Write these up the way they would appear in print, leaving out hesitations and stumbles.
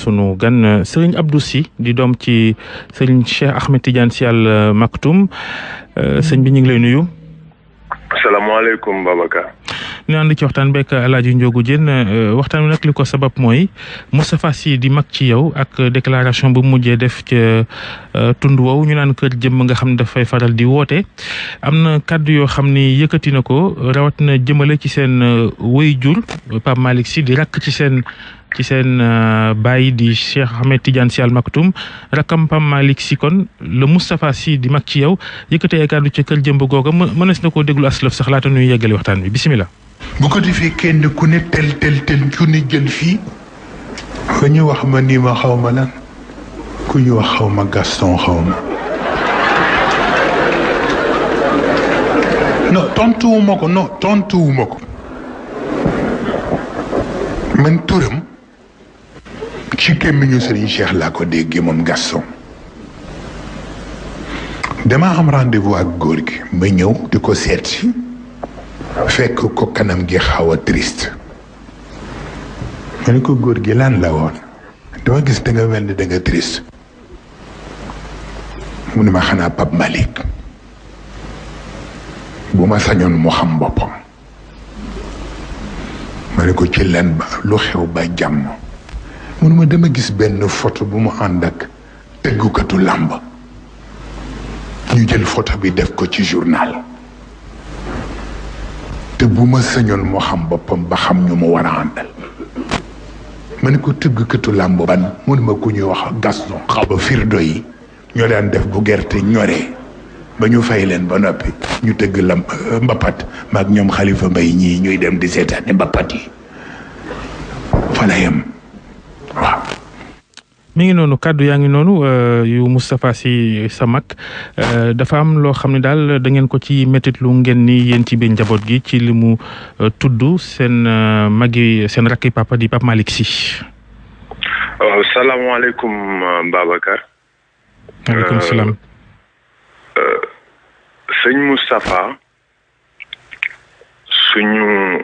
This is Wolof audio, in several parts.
sunu gan Serigne Abdou Sy di doom ci Serigne Cheikh Ahmed Tidiane Sy Al Maktoum sëñ bi ñu ngi lay nuyu. asalaamaaleykum Babacar. ñu ànd ci waxtaan beeg El Hadj Ndiogou Diène waxtaan wi nag li ko sabab mooy Moustapha Sy di mag ci yow ak déclaration bu mujjee def ca tund woowu ñu naan kër jëmm nga xam ne dafay faral di woote am na kàddu yoo xam ni yëkkati na ko rawat na jëmale ci seen waajur Pape Malick Sy di rakk ci seen baay di Cheikh Ahmed Tidiane Sy Al Maktoum rakkam Pape Malick Sy kon le Moustapha Sy di mag ci yow yëkkati ay kàddu ci kër jëmb googa mënees na koo déglu aslëf sax laata ñuy yeggali waxtaan bi bisimilah. bu ko defee kenn ku ne tel ku ne jël fii fa ñu wax ma ni ma xaw ma lan ku ñu wax xaw ma Gaston xaw ma non tontuwuma ko man turam ci gémmiñu Serigne Cheikh laa ko déggee moom Gaston dama am rendez-vous ak góor gi ma ñëw di ko seet si fekk ko kanam gi xaw a triste ma ne ko góor gi lan la woon dama gis da nga mel ni da nga triste mu ne ma xanaa Pape Malick bu ma sañoon mu xam boppam ma ne ko ci len ba lu xew ba jàmm mu ne ma dama gis benn photo bu mu ànd ak tëggukatu làmb ñu jël photo bi def ko ci journal te bu ma sañoon moo xam boppam ba xam ñu mu war a àndal ma ne ko tëggkatu làmb ban mu ne ma ku ñuy wax Gaston xaw ba firdo yi ñoo daan def bu gerte ñoree ba ñu fay leen ba noppi ñu tëgg lamb mbapat maag ñoom Xalifa Mbay ñii ñuy dem di seetaani mbapat yi fa la yem waaw. mi ngi noonu kàddu yaa ngi noonu yu Moustapha Sy sa mag dafa am loo xam ne daal da ngeen ko ci métit lu ngeen ni yéen ci biir njaboot gi ci li mu tudd seen magi seen rakki papa di Pape Malick Sy. waaw salaamaaleykum Babacar. maaleykum salaam. sëñ Moustapha suñu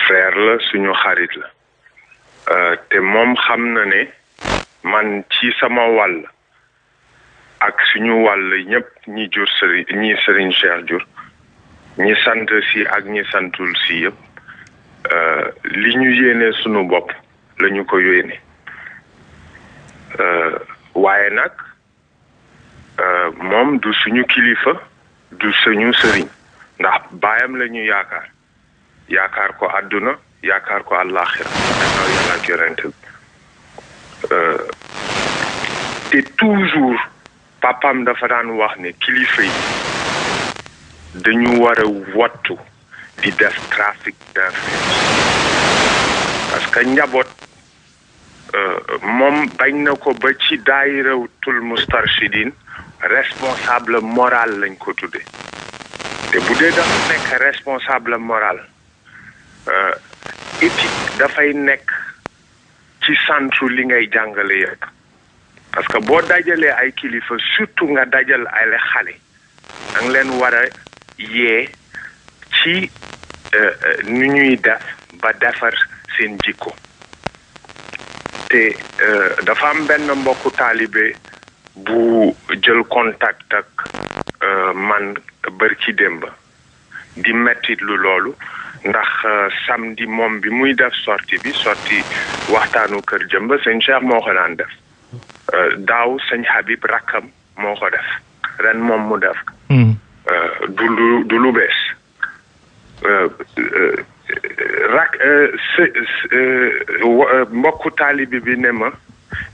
frère la suñu xarit la te moom xam na ne. man ci sama wàll ak suñu wàll ñëpp ñi jur Serigne Cheikh jur ñi sant si ak ñi santul si yëpp li ñu yéene suñu bopp la ñu ko yéene waaye nag moom du suñu kilifa du suñu sëriñ ndax baayam la ñu yaakaar ko àdduna yaakaar ko àllaaxira gannaaw yàlla ak yonent bi te toujours papam dafa daan wax ne kilifa yi dañu war a wattu di def trafic d'influence parce que njaboot moom bañ na ko ba ci daayiratul Moustarchidine responsable moral lañ ko tudde te bu dee dafa nekk responsable moral éthique dafay nekk ci centre li ngay jàngale yëpp parce que boo dajalee ay kilifa surtout nga dajal ay xale da nga leen war a yee ci nu ñuy def ba defar seen jikko te dafa am benn mbokku taalibe bu jël contact ak man bërki démb di mettit lu loolu ndax samedi moom bi muy def sortie waxtaanu kër jëmba sëñ Cheikh moo ko daan def daaw sëñ Habib rakkam moo ko def ren moom mu def du lu bees mbokku taalibi bi ne ma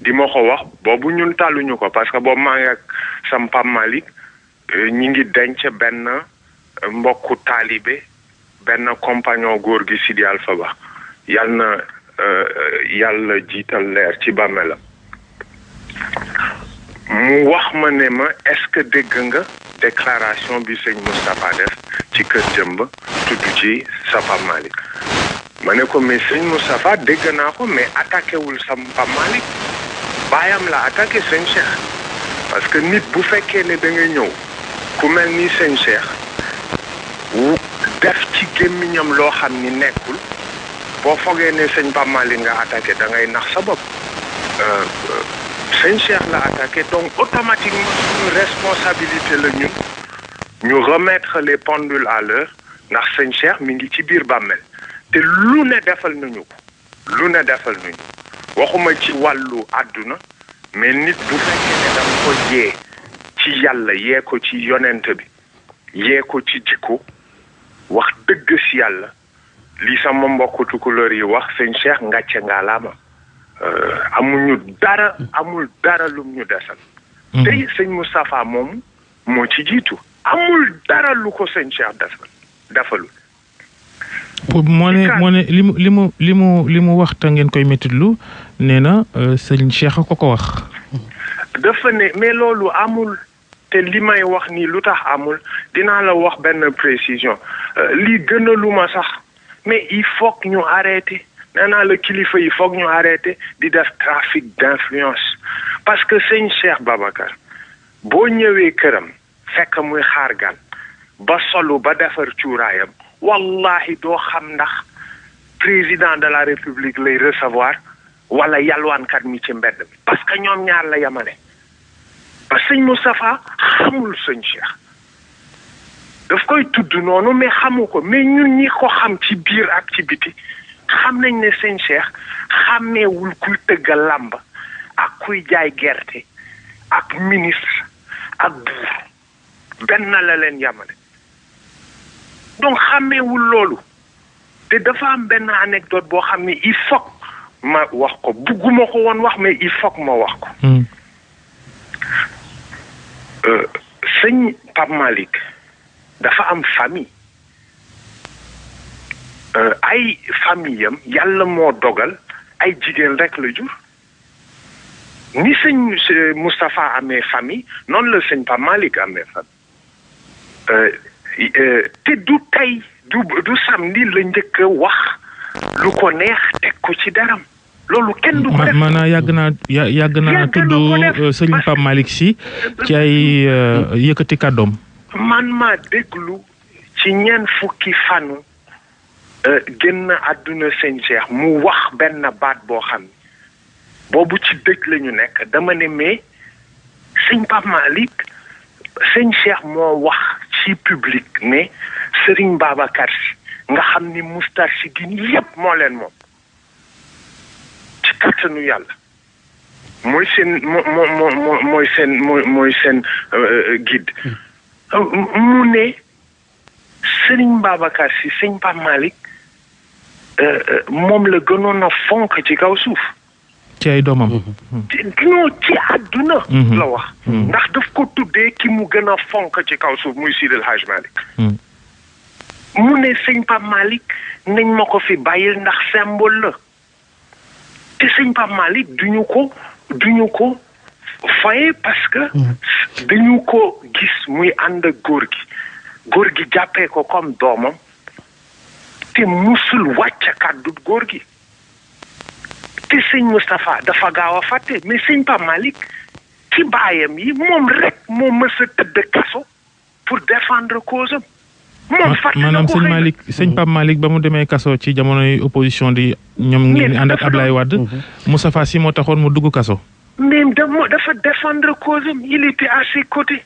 di ma ko wax boobu ñun tàlluñu ko parce que boobu maa ngi ak sam Pape Malick ñi ngi denc benn mbokku taalibe benn compagnon góor gi Sidi Alpha Ba yàlla jiital leer ci bàmmeelam mu wax ma ne ma est-ce que dégg nga déclaration bi sëñ Moustapha def ci kër jëmb tudd ci sa Pape Malick ma ne ko mais sëñ Moustapha dégg naa ko mais attaqué wul sa Pape Malick baayam la attaqué sëñ Cheikh parce que nit bu fekkee ne da nga ñëw ku mel ni sëñ Cheikh def ci gémmiñam loo xam ni nekkul boo fogee ne sëñ Pape Malick nga attaqué da ngay nax sa bopp sëñ Cheikh la attaqué donc automatiquement suñu responsabilité la ñun ñu remettre les pendules à l'heure ndax sëñ Cheikh mi ngi ci biir bàmmeel te lu ne defal nañu waxuma ci wàllu àdduna mais nit bu fekkee ne dama ko yee ci yàlla yee ko ci yonent bi yee ko ci jikko wax dëgg si yàlla lii sama mbokku tukulóor yi wax sëñ Cheikh ngàcce ngaalaama amul dara lum ñu desal tey sëñ Moustapha moom moo ci jiitu amul dara lu ko sëñ Cheikh defalul moo ne li mu wax te ngeen koy méttitlu nee na sëñ Cheikh ko wax dafa ne mais loolu amul te li may wax nii lu tax amul dinaa la wax benn précision lii gën a lu ma sax mais il faut que ñu arrêter nee naa la kilifa yi foog ñu arrêter di def trafic d'influence parce que sëñ Cheikh Babacar boo ñëwee këram fekk muy xaar gan ba solu ba defar cuuraayam wallahi doo xam ndax président de la république lay recevoir wala yalwaankat mi ci mbedd mi parce que ñoom ñaar la yamale parce que sëñ Moustapha xamul sëñ Cheikh daf koy tudd noonu mais xamu ko mais ñun ñi ko xam ci biir ak ci biti xam nañ ne sëñ Cheikh xàmmeewul kuy tëgga làmb ak kuy jaay gerte ak ministre ak buur benn la leen yamale donc xàmmeewul loolu te dafa am benn anecdote boo xam ne il faut ma wax ko bugguma ko woon wax mais il faut ma wax ko sëñ Pape Malick dafa am famille ay famille am yàlla moo dogal ay jigéen rek la jur ni sëñ Moustapha amee famille noonu la sëñ Pape Malick amee famille te du tey du samedi la njëkk a wax lu ko neex teg ko ci daram loolu kenn du ko def maanaam yàgg naa tudd sëñ Pape Malick Sy ci ay yëkkati kàddoom man maa déglu ci ñeent fukki fanu génn àdduna sëñ Cheikh mu wax benn baat boo xam ne boobu ci dëj la ñu nekk dama ne mais sëñ Pape Malick sëñ Cheikh moo wax ci public ne Serigne Babacar Sy nga xam ni Moustarchidine yépp moo leen moom ci kattanu yàlla mooy seen mooy seen guide mu ne Serigne Babacar Sy sëñ Pape Malick moom la gënoon a fonk ci kaw suuf ci ay doomam non ci àdduna la wax ndax daf ko tuddee ki mu gën a fonk ci kaw suuf muy Seydi El Hadji Malick mu ne sëñ Pape Malick nañ ma ko fi bàyyil ndax symbole la te sëñ Pape Malick duñu ko faye parce que dañu ko gis muy ànd ak góor gi jàppee ko comme doomam te musul wàcc kàddu góor gi te sëñ Moustapha dafa gaaw a fàtte mais sëñ Pape Malick ci baayam yi moom rek moo mës a tëdd kaso pour défendre cause am moom fàtte na ko maanaam sëñ Pape Malick ba mu demee kaso ci jamonoy opposition di ñoom ngi ànd ak Ablaye Wade Moustapha Sy moo taxoon mu dugg kaso mais dafa défendre cause am il était à ses côtés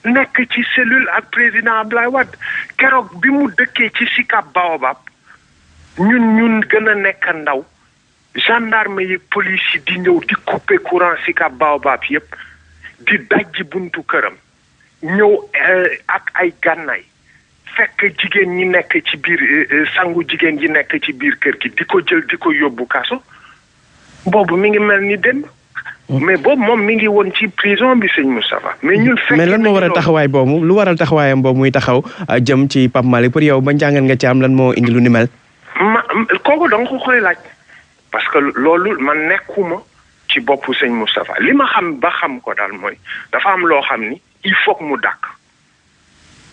nekk ci cellule ak président Ablaye Wade keroog bi mu dëkkee ci Sicap Baobab ñun gën a nekk ndaw gendarme yi police yi di ñëw di couper courant Sicap Baobab yépp di dajji buntu këram ñëw ak ay gànnaay fekk jigéen ñi nekk ci biir sangu jigéen yi nekk ci biir kër gi di ko jël di ko yóbbu kaso boobu mi ngi mel ni dem mais boobu moom mi ngi woon ci prison bi sëñ Moustapha mais ñun fekk mais lan moo waral taxawaay boobu lu waral taxawaayam boobu muy taxaw jëm ci Pape Malick pour yow ba njàngat nga ci am lan moo indi lu ni mel kooku da nga ko koy laaj parce que loolu man nekkuma ci boppu sëñ Moustapha li ma xam ba xam ko daal mooy dafa am loo xam ni il faut que mu dàkk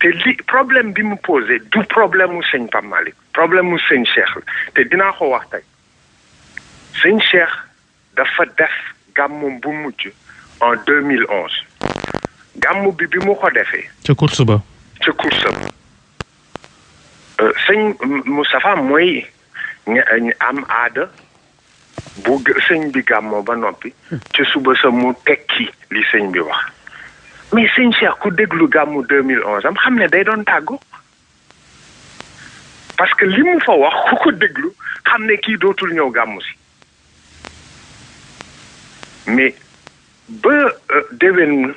te li problème bi mu posé du problème mu sëñ Pape Malick problème mu sëñ Cheikh la te dinaa ko wax tey sëñ Cheikh dafa def gàmmum bu mujj en 2011 gàmmu bi mu ko defee. ca course ba. sëñ Moustapha mooy am aada bu sëñ bi gàmmoo ba noppi ci suba sa mu tekki li sëñ bi wax mais sëñ Cheikh ku déglu gàmmu 2011 am xam ne day doon tàggu parce que li mu fa wax ku ko déglu xam ne kii dootul ñëw gàmmu si mais ba déwén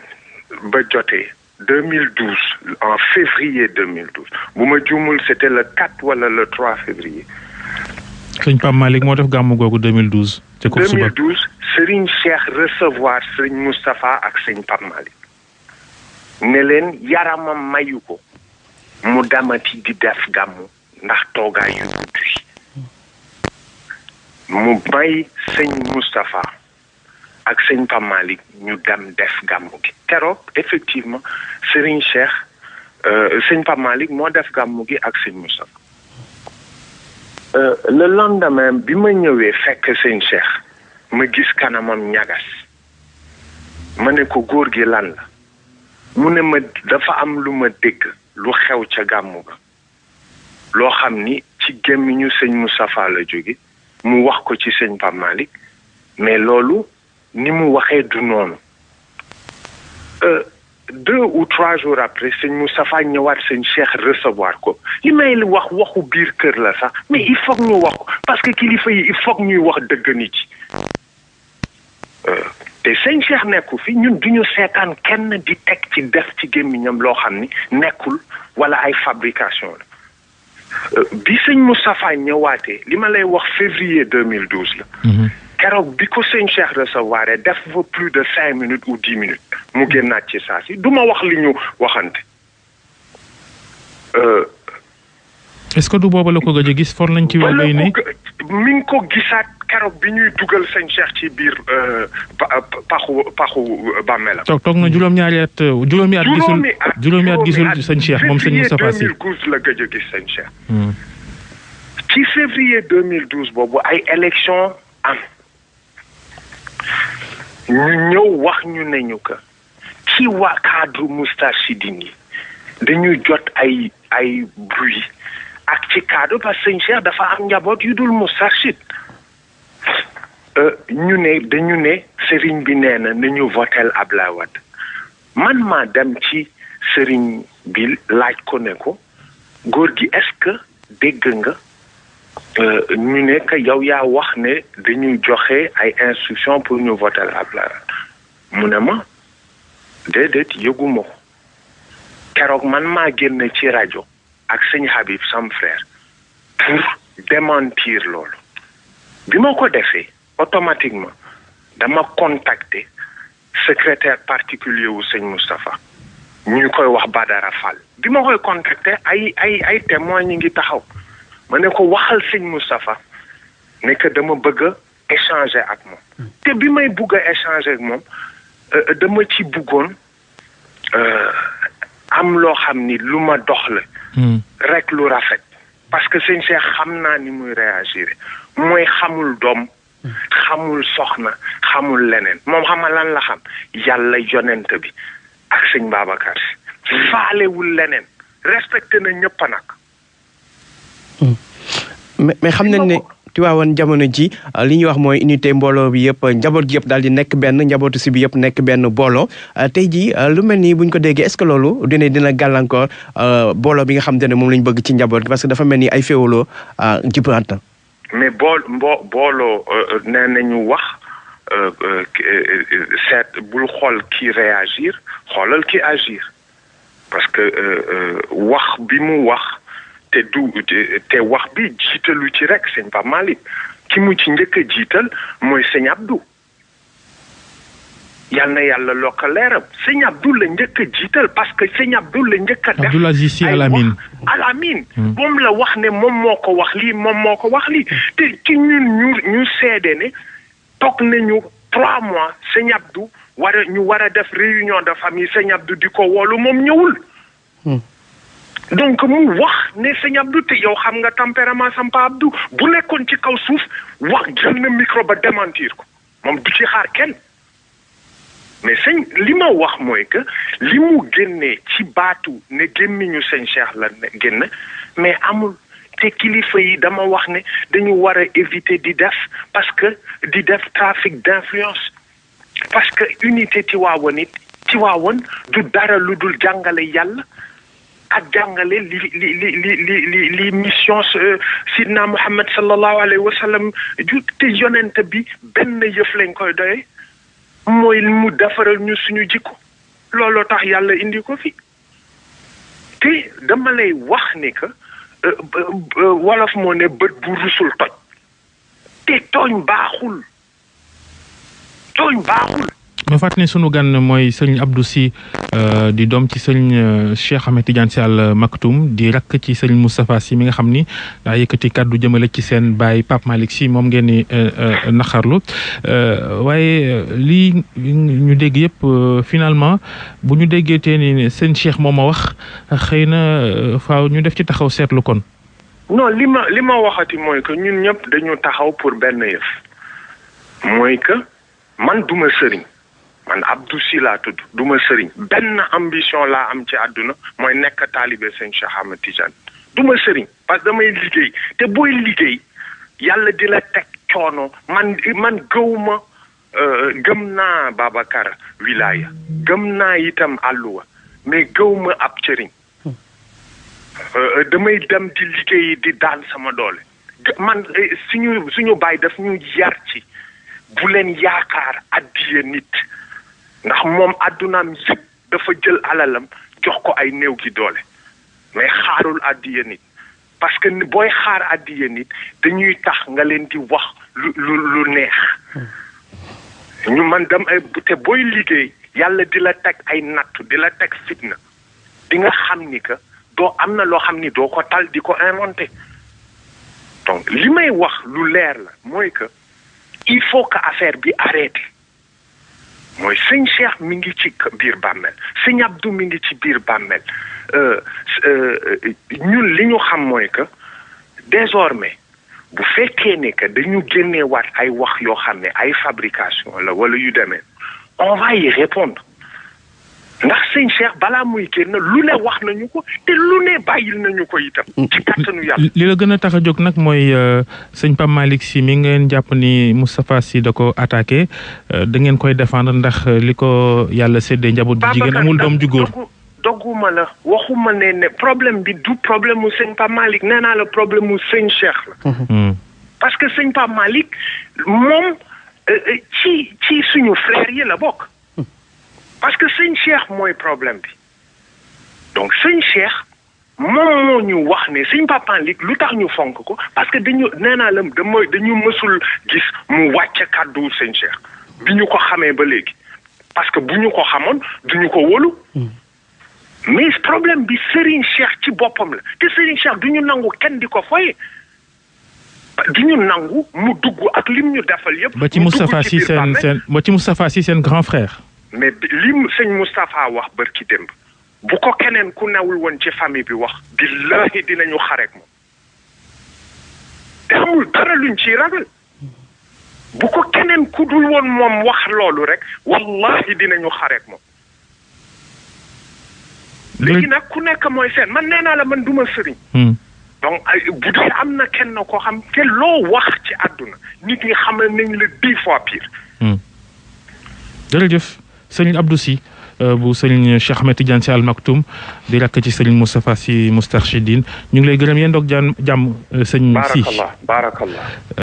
ba jotee 2012 en février 2012 bu ma juumul c'était le 4 wala le 3 février. sëñ Pape Malick moo def gàmmu googu 2012. ca ko suba 2012 Serigne Cheikh recevoir Serigne Moustapha ak sëñ Pape Malick ne leen yaramam mayu ko mu damati di def gàmmu ndax toogaay yu gudd yi mu may sëñ Moustapha ak sëñ Pape Malick ñu dem def gàmmu gi keroog effectivement Serigne Cheikh sëñ Pape Malick moo def gàmmu gi ak sëñ Moustapha le lendemain bi ma ñëwee fekk sëñ Cheikh ma gis kanamam ñagas ma ne ko góor gi lan la mu ne ma dafa am lu ma dégg lu xew ca gàmmu ga loo xam ni ci gémmiñu sëñ Moustapha la jóge mu wax ko ci sëñ Pape Malick mais loolu ni mu waxee du noonu 2 ou 3 jours après sëñ Moustapha ñëwaat sëñ Cheikh recevoir ko li may wax waxu biir kër la sax mais il faut ñu wax ko parce que kilifa yi il faut ñuy wax dëgg nit ci te sëñ Cheikh nekku fi ñun duñu seetaan kenn di teg ci def ci gémmiñam loo xam ni nekkul wala ay fabrication la bi sëñ Moustapha ñëwaatee li ma lay wax février 2012 la keroog bi ko sëñ Cheikh recevoir def fa plus de 5 minutes ou 10 minutes mu génnaat ci saa si du ma wax li ñu waxante. est-ce que du booba la ko gëj a gis for nañ ci wàllu ne mi ngi ko gisaat keroog bi ñuy dugal sëñ Cheikh ci biir paxu bàmmeelam. toog na juróom-ñaari at gisul sëñ Cheikh moom sëñ Moustapha Sy. 2012 la gëj a gis sëñ Cheikh. ci février 2012 boobu ay élection am ñu ñëw wax ñu ne ñu que ci waa cadre Moustarchidine yi dañuy jot ay bruit ak ci cadre parce que sëñ Cheikh dafa am njaboot yu dul Moustarchid dañu ne sëriñ bi nee na nañu votel Ablaye Wade man maa dem ci sëriñ bi laaj ko ne ko góor gi est-ce que dégg nga ñu ne que yow yaa wax ne dañuy joxe ay instructions pour ñu voter Ablaye Wade mu ne ma déedéet yëguma ko keroog man maa génn ci rajo ak sëñ Habib sam frère pour démentir loolu bi ma ko defee automatiquement dama contacter secrétaire particulier wu sëñ Moustapha ñu koy wax Badara Fall bi ma koy contacter ay témoins ñi ngi taxaw ma ne ko waxal sëñ Moustapha ne que dama bëgg a échanger ak moom te bi may bugg a échanger ak moom dama ci buggoon am loo xam ni lu ma dox la rek lu rafet parce que sëñ Cheikh xam naa ni muy réagir mooy xamul doom xamul soxna xamul leneen moom xama lan la xam yàlla yonent bi ak sëñ Babacar Si faalewul leneen respecté na ñëpp nag mais xam nañ ne Tiwaawan jamono ji li ñuy wax mooy unité mbooloo bi yëpp njaboot gi yëpp daal di nekk benn njabootu si bi yëpp nekk benn booloo tey jii lu mel nii buñ ko déggee est-ce que loolu dina gàllankoor booloo bi nga xam ne moom lañ bëgg ci njaboot gi parce que dafa mel ni ay féewaloo jibranta mais booloo nee nañu wax seet bul xool ki réagir xoolal ki agir parce que wax bi mu wax te wax bi jiitalu ci rek sëñ Pape Malick ki mu ci njëkk a jiital mooy sëñ Abdou yal na yàlla lokk leeram sëñ Abdou la njëkk a jiital parce que sëñ Abdou la njëkk a def Abdoul Aziz Sy Al Amine moom la wax ne moom moo ko wax lii moom moo ko wax lii te ci ñun ñu seede ne toog nañu 3 mois sëñ Abdou ñu war a def réunion de famille sëñ Abdou di ko woolu moom ñëwul donc mu wax ne sëñ Abdou te yow xam nga tempérament Sampa Abdou bu nekkoon ci kaw suuf wax jël na micro ba démentir ko moom du ci xaar kenn mais sëñ li ma wax mooy que li mu génnee ci baatu ne gémmiñu sëñ Cheikh la génn mais amul te kilifa yi dama wax ne dañu war a éviter di def parce que di def trafic d'influence parce que unité Tiwaawan du dara lu dul jàngale yàlla ak jàngale li mission sidna Muhammad sallallahu alayhi wa sallam te yonent bi benn yëf lañ koy doye mooy mu defaral ñu suñu jikko looloo tax yàlla indi ko fi te dama lay wax ni que wolof moo ne bët bu rusul toj te tooñ baaxul ma fàttali ne sunu gan mooy sëñ Abdou Sy di doom ci sëñ Cheikh Ahmed Tidiane Sy Al Maktoum di rakk ci sëñ Moustapha Sy mi nga xam ni daa yëkkati kàddu jëmale ci seen baay Pape Malick Sy moom ngeen di naqarlu waaye lii ñu dégg yëpp finalement bu ñu déggeetee ni sëñ Cheikh moom a wax xëy na faaw ñu def ci taxaw seetlu kon. non li ma waxati mooy que ñun ñëpp dañu taxaw pour benn yëf mooy que man duma sëriñ. man Abdou Sy laa tudd du ma sëriñ benn ambition laa am ci àdduna mooy nekk taalibe sëñ Cheikh Ahmed Tidiane du ma sëriñ parce que damay liggéey te booy liggéey yàlla di la teg coono man gëwuma gëm naa Babacar wilaya gëm naa itam àlluwa mais gëwuma ab cëriñ damay dem di liggéey di daan sama doole man suñu baay daf ñu yar ci bu leen yaakaar addiya nit ndax moom addunaam yëpp dafa jël alalam jox ko ay néew gi doole mais xaarul addiya nit parce que booy xaar addiya nit dañuy tax nga leen di wax lu neex ñu man dem te booy liggéey yàlla di la teg ay nattu di la teg fitna di nga xam ni que doo am na loo xam ni doo ko tal di ko inventé donc li may wax lu leer la mooy que il faut que affaire bi arrêté mooy sëñ Cheikh mi ngi ci biir bàmmeel sëñ Abdou mi ngi ci biir bàmmeel ñun li ñu xam mooy que désormais bu fekkee ne que dañu génneewaat ay wax yoo xam ne ay fabrication la wala yu demee on va y répondre ndax sëñ Cheikh balaa muy génn lu ne wax nañu ko te lu ne bàyyil nañu ko itam. ci kàttanu yàlla. li la gën a tax a jóg nag mooy sëñ Pape Malick Sy mi ngeen jàpp ni Moustapha Sy da ko attaqué da ngeen koy défendre ndax li ko yàlla séddee njaboot ji jigéen amul doom ju góor. dogguma la waxuma ne problème bi du problème mu sëñ Pape Malick nee naa la problème mu sëñ Cheikh la. parce que sëñ Pape Malick moom ci suñu frère yi la bokk. parce que sëñ Cheikh mooy problème bi donc sëñ Cheikh moom moo ñu wax ne sëñ Pape Malick lu tax ñu fonk ko parce que dañu nee naa la dañu mësul gis mu wàcce kàddu sëñ Cheikh bi ñu ko xamee ba léegi parce que bu ñu ko xamoon duñu ko wóolu mais problème bi Serigne Cheikh ci boppam la te Serigne Cheikh du ñu nangu kenn di ko foye du ñu nangu mu dugg ak lim ñu defal yëpp. ba ci Moustapha Sy seen grand frère. mais li sëñ Moustapha wax bërki démb bu ko keneen ku newul woon ci famille bi wax billahi dinañu xareek moom te amul dara luñ ciy ragal bu ko keneen ku dul woon moom wax loolu rek wallahi dinañu xareek moom léegi nag ku nekk mooy seen man nee naa la man duma sëriñ donc bu dee am na kenn ko xam te loo wax ci àdduna nit ñi xam nañ la 10 fois pire jërëjëf sëñ Abdou Sy bu sëñ Cheikh Ahmed Tidiane Sy Al Maktoum di rakk ci sëñ Moustapha Sy Moustarchidine ñu ngi lay gërëm yéen doog jàmm sëñ Sy barakallah